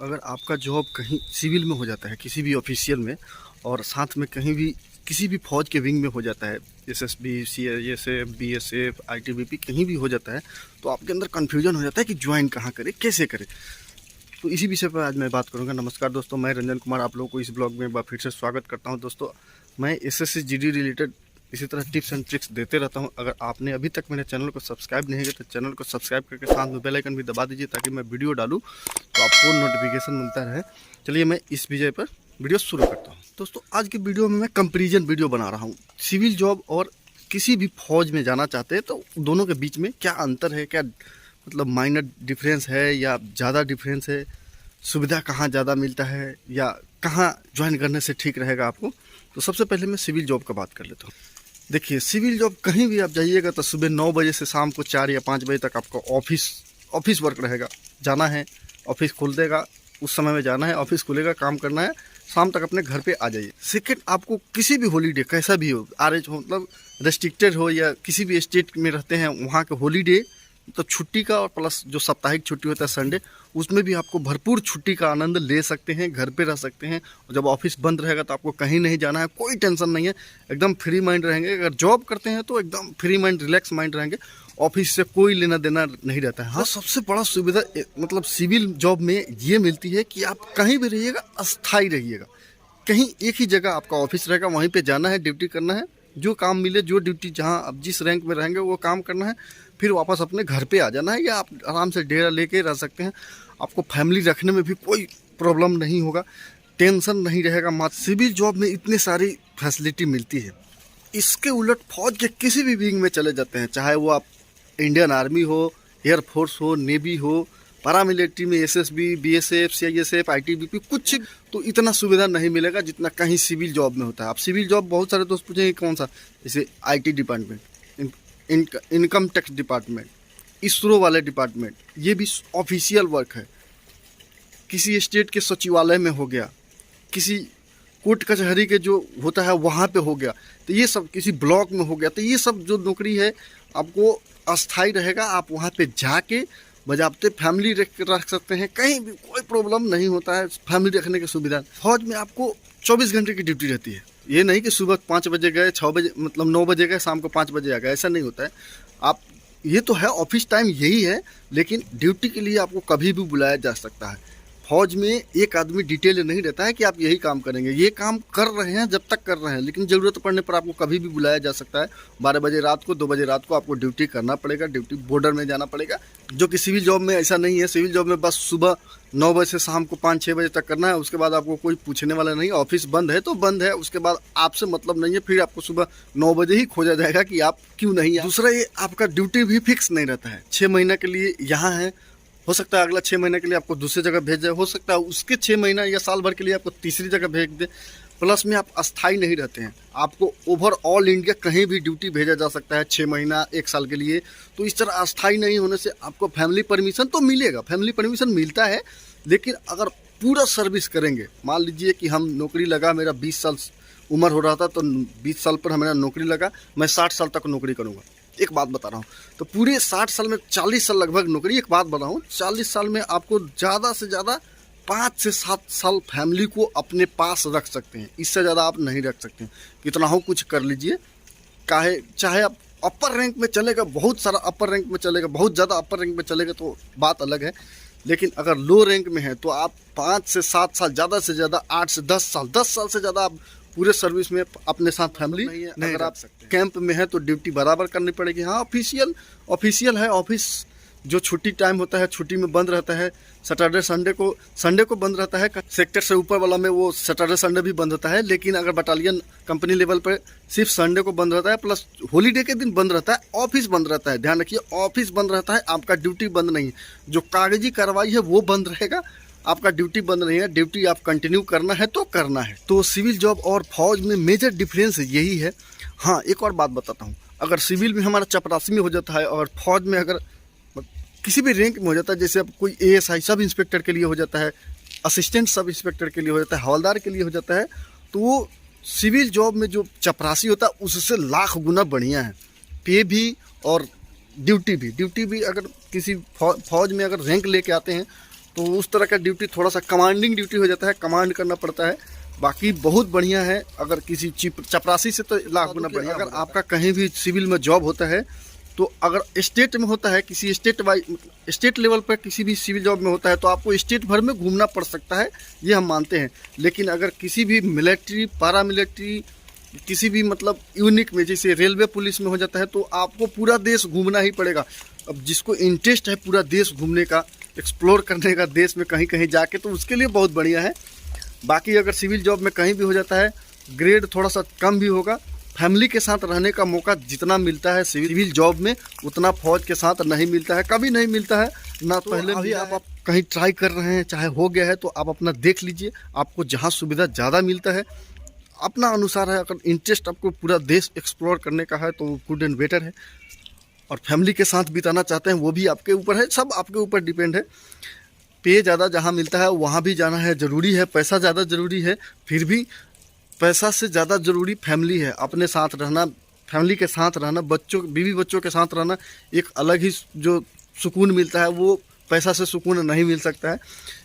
अगर आपका जॉब कहीं सिविल में हो जाता है, किसी भी ऑफिशियल में, और साथ में कहीं भी किसी भी फौज के विंग में हो जाता है, एसएसबी, सीआईएसएफ, बीएसएफ, आईटीबीपी, कहीं भी हो जाता है, तो आपके अंदर कन्फ्यूजन हो जाता है कि ज्वाइन कहाँ करें, कैसे करें। तो इसी विषय पर आज मैं बात करूंगा। नमस्कार दोस्तों, मैं रंजन कुमार आप लोगों को इस ब्लॉग में एक बार फिर से स्वागत करता हूं। दोस्तों, मैं एसएससी जीडी रिलेटेड इसी तरह टिप्स एंड ट्रिक्स देते रहता हूं। अगर आपने अभी तक मेरे चैनल को सब्सक्राइब नहीं किया तो चैनल को सब्सक्राइब करके साथ में बेल आइकन भी दबा दीजिए, ताकि मैं वीडियो डालूं तो आपको नोटिफिकेशन मिलता रहे। चलिए मैं इस विषय पर वीडियो शुरू करता हूँ। दोस्तों, आज की वीडियो में मैं कंपेरिजन वीडियो बना रहा हूँ। सिविल जॉब और किसी भी फौज में जाना चाहते हैं तो दोनों के बीच में क्या अंतर है, क्या मतलब माइनर डिफरेंस है या ज़्यादा डिफरेंस है, सुविधा कहाँ ज़्यादा मिलता है या कहाँ ज्वाइन करने से ठीक रहेगा आपको। तो सबसे पहले मैं सिविल जॉब का बात कर लेता हूँ। देखिए, सिविल जॉब कहीं भी आप जाइएगा तो सुबह 9 बजे से शाम को 4 या 5 बजे तक आपका ऑफिस वर्क रहेगा। जाना है, ऑफिस खोल देगा, उस समय में जाना है, ऑफिस खुलेगा, काम करना है, शाम तक अपने घर पे आ जाइए। सेकेंड, आपको किसी भी हॉलीडे कैसा भी हो, आरएच हो मतलब रेस्ट्रिक्टेड हो या किसी भी स्टेट में रहते हैं वहाँ के हॉलीडे तो छुट्टी का और प्लस जो साप्ताहिक छुट्टी होता है संडे, उसमें भी आपको भरपूर छुट्टी का आनंद ले सकते हैं, घर पे रह सकते हैं। और जब ऑफिस बंद रहेगा तो आपको कहीं नहीं जाना है, कोई टेंशन नहीं है, एकदम फ्री माइंड रहेंगे। अगर जॉब करते हैं तो एकदम फ्री माइंड, रिलैक्स माइंड रहेंगे, ऑफिस से कोई लेना देना नहीं रहता है। हाँ, सबसे बड़ा सुविधा मतलब सिविल जॉब में ये मिलती है कि आप कहीं भी रहिएगा, अस्थायी रहिएगा। कहीं एक ही जगह आपका ऑफिस रहेगा, वहीं पे जाना है, ड्यूटी करना है, जो काम मिले, जो ड्यूटी जहां आप जिस रैंक में रहेंगे वो काम करना है, फिर वापस अपने घर पे आ जाना है, या आप आराम से डेरा लेके रह सकते हैं। आपको फैमिली रखने में भी कोई प्रॉब्लम नहीं होगा, टेंशन नहीं रहेगा। मात्र सिविल जॉब में इतनी सारी फैसिलिटी मिलती है। इसके उलट फौज के किसी भी विंग में चले जाते हैं, चाहे वो आप इंडियन आर्मी हो, एयरफोर्स हो, नेवी हो, पैरामिलिट्री में एसएसबी, बीएसएफ, सीआईएसएफ, आईटीबीपी, कुछ तो इतना सुविधा नहीं मिलेगा जितना कहीं सिविल जॉब में होता है। आप सिविल जॉब बहुत सारे दोस्त पूछेंगे कौन सा, जैसे IT department, income tax department, ISRO वाले डिपार्टमेंट, ये भी ऑफिशियल वर्क है। किसी स्टेट के सचिवालय में हो गया, किसी कोर्ट कचहरी के जो होता है वहाँ पे हो गया, तो ये सब किसी ब्लॉक में हो गया, तो ये सब जो नौकरी है आपको अस्थायी रहेगा। आप वहाँ पे जाके बजाबते फैमिली रख सकते हैं, कहीं भी कोई प्रॉब्लम नहीं होता है। फैमिली रखने की सुविधा फौज में आपको 24 घंटे की ड्यूटी रहती है। ये नहीं कि सुबह 5 बजे गए, 6 बजे मतलब 9 बजे गए, शाम को 5 बजे आ गए, ऐसा नहीं होता है। आप ये तो है ऑफिस टाइम यही है, लेकिन ड्यूटी के लिए आपको कभी भी बुलाया जा सकता है। फौज में एक आदमी डिटेल नहीं रहता है कि आप यही काम करेंगे, ये काम कर रहे हैं जब तक कर रहे हैं, लेकिन ज़रूरत पड़ने पर आपको कभी भी बुलाया जा सकता है। 12 बजे रात को, 2 बजे रात को आपको ड्यूटी करना पड़ेगा, ड्यूटी बॉर्डर में जाना पड़ेगा, जो कि सिविल जॉब में ऐसा नहीं है। सिविल जॉब में बस सुबह 9 बजे से शाम को 5-6 बजे तक करना है, उसके बाद आपको कोई पूछने वाला नहीं। ऑफिस बंद है तो बंद है, उसके बाद आपसे मतलब नहीं है, फिर आपको सुबह 9 बजे ही खोजा जाएगा कि आप क्यों नहीं आए। दूसरा, ये आपका ड्यूटी भी फिक्स नहीं रहता है। 6 महीने के लिए यहाँ है, हो सकता है अगला 6 महीने के लिए आपको दूसरी जगह भेज जाए, हो सकता है उसके 6 महीना या साल भर के लिए आपको तीसरी जगह भेज दे। प्लस में आप अस्थायी नहीं रहते हैं, आपको ओवर ऑल इंडिया कहीं भी ड्यूटी भेजा जा सकता है 6 महीना, 1 साल के लिए। तो इस तरह अस्थायी नहीं होने से आपको फैमिली परमिशन तो मिलेगा, फैमिली परमिशन मिलता है, लेकिन अगर पूरा सर्विस करेंगे, मान लीजिए कि हम नौकरी लगा, मेरा 20 साल उम्र हो रहा था तो 20 साल पर हमारा नौकरी लगा, मैं 60 साल तक नौकरी करूँगा। एक बात बता रहा हूँ, तो पूरे 60 साल में 40 साल लगभग नौकरी। एक बात बता रहा हूँ, 40 साल में आपको ज़्यादा से ज़्यादा 5 से 7 साल फैमिली को अपने पास रख सकते हैं, इससे ज़्यादा आप नहीं रख सकते। कितना हो कुछ कर लीजिए, चाहे आप अपर रैंक में चलेगा, बहुत सारा अपर रैंक में चलेगा, बहुत ज़्यादा अपर रैंक में चलेगा तो बात अलग है, लेकिन अगर लो रैंक में है तो आप 5 से 7 साल, ज़्यादा से ज़्यादा 8 से 10 साल, 10 साल से ज़्यादा आप पूरे सर्विस में अपने साथ फैमिली नहीं अगर आप कैंप में है तो ड्यूटी बराबर करनी पड़ेगी। हाँ, ऑफिशियल है, ऑफिस जो छुट्टी टाइम होता है छुट्टी में बंद रहता है। सैटरडे संडे को बंद रहता है। सेक्टर से ऊपर वाला में वो सैटरडे संडे भी बंद होता है, लेकिन अगर बटालियन कंपनी लेवल पर सिर्फ संडे को बंद रहता है, प्लस हॉलीडे के दिन बंद रहता है, ऑफिस बंद रहता है। ध्यान रखिए, ऑफिस बंद रहता है, आपका ड्यूटी बंद नहीं है। जो कागजी कार्रवाई है वो बंद रहेगा, आपका ड्यूटी बंद नहीं है। ड्यूटी आप कंटिन्यू करना है तो करना है। तो सिविल जॉब और फौज में मेजर डिफरेंस यही है। हाँ, एक और बात बताता हूँ, अगर सिविल में हमारा चपरासी में हो जाता है और फौज में अगर किसी भी रैंक में हो जाता है, जैसे अब कोई एएसआई सब इंस्पेक्टर के लिए हो जाता है, असिस्टेंट सब इंस्पेक्टर के लिए हो जाता है, हवलदार के लिए हो जाता है, तो वो सिविल जॉब में जो चपरासी होता है उससे लाख गुना बढ़िया है। पे भी और ड्यूटी भी अगर किसी फौज में अगर रैंक लेके आते हैं तो उस तरह का ड्यूटी थोड़ा सा कमांडिंग ड्यूटी हो जाता है, कमांड करना पड़ता है। बाकी बहुत बढ़िया है। अगर किसी चपरासी से तो लाख गुना बढ़िया। अगर आपका कहीं भी सिविल में जॉब होता है तो अगर स्टेट में होता है, किसी स्टेट लेवल पर किसी भी सिविल जॉब में होता है तो आपको स्टेट भर में घूमना पड़ सकता है, ये हम मानते हैं। लेकिन अगर किसी भी मिलिट्री, पारा मिलिट्री, किसी भी मतलब यूनिक में, जैसे रेलवे पुलिस में हो जाता है, तो आपको पूरा देश घूमना ही पड़ेगा। अब जिसको इंटरेस्ट है पूरा देश घूमने का, एक्सप्लोर करने का देश में कहीं कहीं जाके, तो उसके लिए बहुत बढ़िया है। बाकी अगर सिविल जॉब में कहीं भी हो जाता है, ग्रेड थोड़ा सा कम भी होगा। फैमिली के साथ रहने का मौका जितना मिलता है सिविल जॉब में, उतना फौज के साथ नहीं मिलता है, कभी नहीं मिलता है ना। तो पहले अभी आप कहीं ट्राई कर रहे हैं, चाहे हो गया है, तो आप अपना देख लीजिए। आपको जहाँ सुविधा ज़्यादा मिलता है, अपना अनुसार है। अगर इंटरेस्ट आपको पूरा देश एक्सप्लोर करने का है तो गुड एंड बेटर है। और फैमिली के साथ बिताना चाहते हैं, वो भी आपके ऊपर है, सब आपके ऊपर डिपेंड है। पे ज़्यादा जहाँ मिलता है वहाँ भी जाना है, ज़रूरी है। पैसा ज़्यादा ज़रूरी है, फिर भी पैसा से ज़्यादा ज़रूरी फैमिली है। अपने साथ रहना, फैमिली के साथ रहना, बीवी बच्चों के साथ रहना, एक अलग ही जो सुकून मिलता है, वो पैसा से सुकून नहीं मिल सकता है।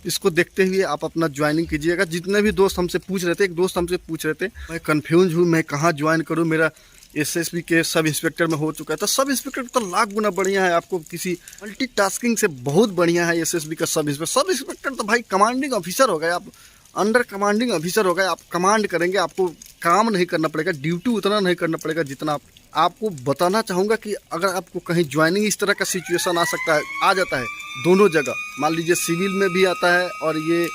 इसको देखते हुए आप अपना ज्वाइनिंग कीजिएगा। जितने भी दोस्त हमसे पूछ रहे थे, एक दोस्त हमसे पूछ रहे थे, मैं कन्फ्यूज हूँ, मैं कहाँ ज्वाइन करूँ, मेरा एसएसबी के सब इंस्पेक्टर में हो चुका है। तो सब इंस्पेक्टर तो लाख गुना बढ़िया है। आपको किसी मल्टीटास्किंग से बहुत बढ़िया है एसएसबी का सब इंस्पेक्टर। सब इंस्पेक्टर तो भाई कमांडिंग ऑफिसर हो गए, आप अंडर कमांडिंग ऑफिसर हो गए। आप कमांड करेंगे, आपको काम नहीं करना पड़ेगा, ड्यूटी उतना नहीं करना पड़ेगा जितना आपको बताना चाहूँगा कि अगर आपको कहीं ज्वाइनिंग इस तरह का सिचुएशन आ जाता है, दोनों जगह, मान लीजिए सिविल में भी आता है और ये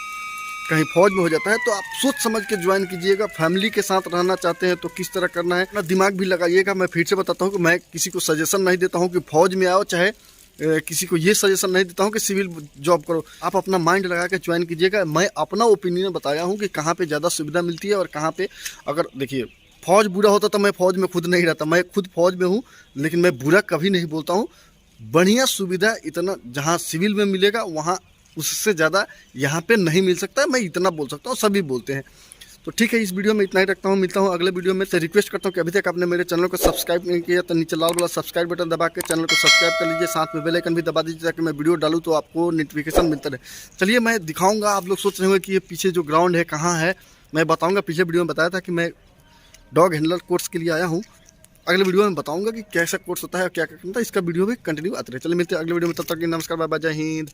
कहीं फौज में हो जाता है, तो आप सोच समझ के ज्वाइन कीजिएगा। फैमिली के साथ रहना चाहते हैं तो किस तरह करना है, अपना दिमाग भी लगाइएगा। मैं फिर से बताता हूँ कि मैं किसी को सजेशन नहीं देता हूँ कि फौज में आओ, चाहे किसी को ये सजेशन नहीं देता हूँ कि सिविल जॉब करो। आप अपना माइंड लगा के ज्वाइन कीजिएगा। मैं अपना ओपिनियन बताया हूँ कि कहाँ पे ज़्यादा सुविधा मिलती है और कहाँ पे, अगर देखिए फौज बुरा होता तो मैं फौज में खुद नहीं रहता। मैं खुद फौज में हूँ, लेकिन मैं बुरा कभी नहीं बोलता हूँ। बढ़िया सुविधा इतना जहाँ सिविल में मिलेगा, वहाँ उससे ज़्यादा यहाँ पे नहीं मिल सकता है। मैं इतना बोल सकता हूँ, सभी बोलते हैं। तो ठीक है, इस वीडियो में इतना ही रखता हूँ। मिलता हूँ अगले वीडियो में। तो रिक्वेस्ट करता हूँ कि अभी तक आपने मेरे चैनल को सब्सक्राइब नहीं किया तो नीचे लाल वाला सब्सक्राइब बटन दबा के चैनल को सब्सक्राइब कर लीजिए। साथ में बेल आइकन भी दबा दीजिए ताकि मैं वीडियो डालूँ तो आपको नोटिफिकेशन मिलता रहे। चलिए मैं दिखाऊँगा। आप लोग सोच रहे होंगे कि ये पीछे जो ग्राउंड है कहाँ है, मैं बताऊँगा। पिछले वीडियो में बताया था कि मैं डॉग हैंडलर कोर्स के लिए आया हूँ। अगले वीडियो में बताऊँगा कि कैसा कोर्स होता है और क्या क्या करता है। इसका वीडियो भी कंटिन्यू आते रहे। चलिए मिलते हैं अगले वीडियो में, तब तक नमस्कार, बाय बाय, जय हिंद।